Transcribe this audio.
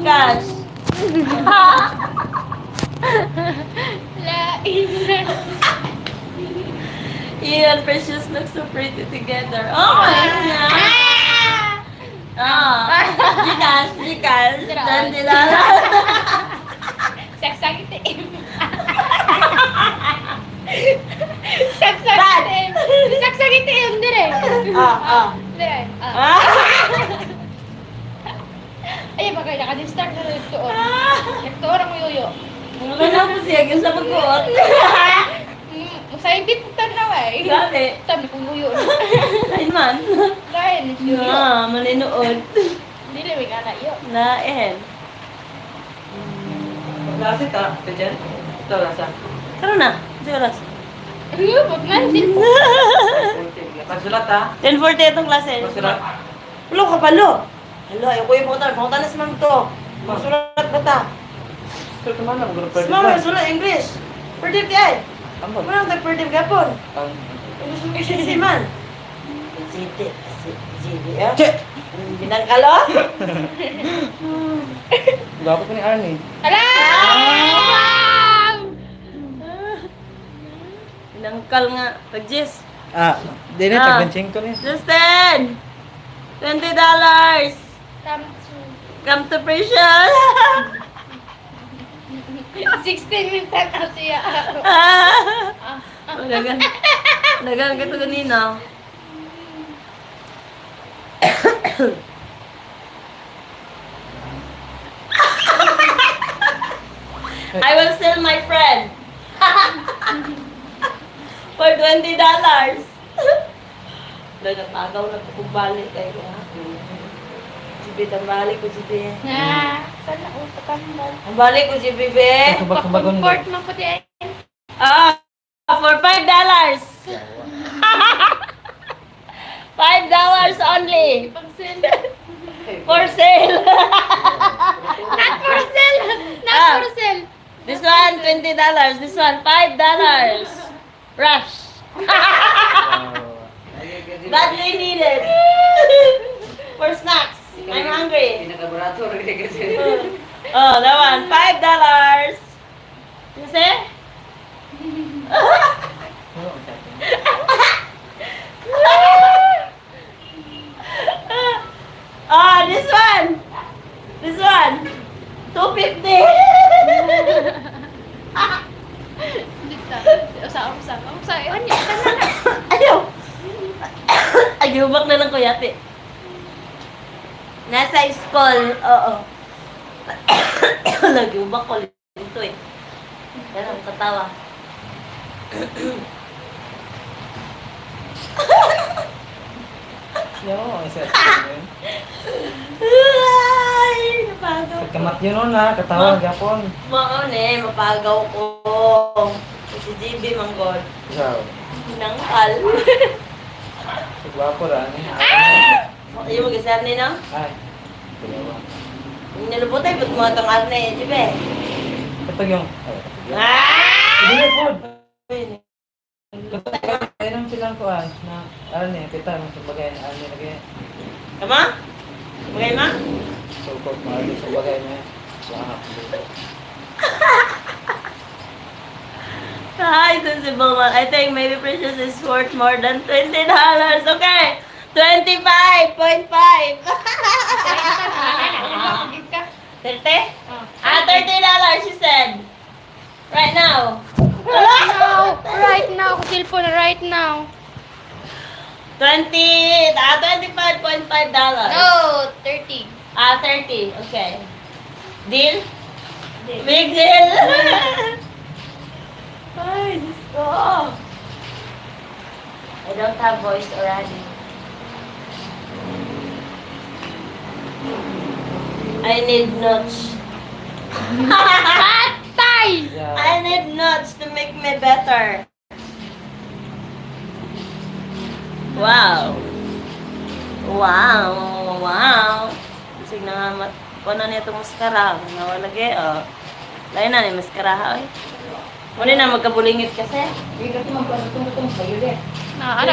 Gcash. Lain. Ian Precious look so pretty together. Oh my God. Gcash, Gcash. $20. Saksak itim. Saksak itim. Saksak itim dire. Dire. Ay, bagay naka-start na rin ito. Ito orang mo yoyo. Ano na po siya? Yung sa pagkuot. Masayang piputan na eh. Dati. Sabi kong yoyo. Lain man. Lain, yoyo. Malinood. Hindi lang nga na yo. Lain. Klase ta, Tejen? Ito, lasa. Karoon na. Sige oras. Yo, wag na. Pagsulat ha? 10:40 itong klase. Pagsulat. Ulo ka palo. Hello, ayaw ko yung pumunta. Pumunta na si ma'am to. Magsulat ba ta? Ito naman lang, group Si ma'am, magsulat English. Pwede kaya. Ambon. Ano ang pwede kapon? Ang... Gusto mo kasi si man. Siti. Ya? Che! Binangkalo? Gwapo ko ni Arnie. Ala! Binangkal nga. Pag-Jis. Di na, pag-benching ko niya. Justin! $20! Come to Precious! 16 minutes na siya. Dagan. Dagan ka ito ganina. I will sell my friend. For $20. Nagtagaw na kung balik kayo. Jibi, tambalik ko, Jibi. Sana utang Ang balik ko, Jibi, be. Subag-subagon mo. Port mo po di ay. For $5. $5 only. Pag-sell. For sale. Not for sale. Not for sale. This one, $20. This one, $5. Rush. Badly needed. For snacks. I'm hungry. Pinaka-burator kasi. Oh, that one, $5. You see? This one. This one. $2.50. Dito. Usa. Ano niya? Ayaw. Ayaw, bak na lang ko yate. Nasa school. Oo. Nagyubak ko dito eh. Yan ang katawa. Yo, isa. Ay, napagaw Sa ko. kamat yun nun ha, katawag yapon. Maon eh, mapagaw ko. Si JB Manggol. Ikaw. Nangkal. Gwapo ra. Ayaw mag-isar ni no? Ay. Dalawa. Nilubutay, ba't mo itong arne, JB? Ito yung... Hindi na po. Kaya nang silang kuhan na Arnie, kita mo sa bagay na Arnie lagi. Tama? Bagay ma? Sukot mo Arnie sa bagay na. Wahap. Hi, sensible one. I think maybe Precious is worth more than $20. Okay. 25.5. 30? $30, she said. Right now. Right now. Cellphone right now. 25.5 dollars. No, 30. 30. Okay. Deal? Big deal. Ay, Diyos ko. I don't have voice already. I need notes. Patay! I need notes to make me better. Wow. Wow. Sige na nga, kuno niya itong maskara. Nawalagi, oh. Lain na ni maskara, ha, oy. Muna na magkabulingit kasi. Ano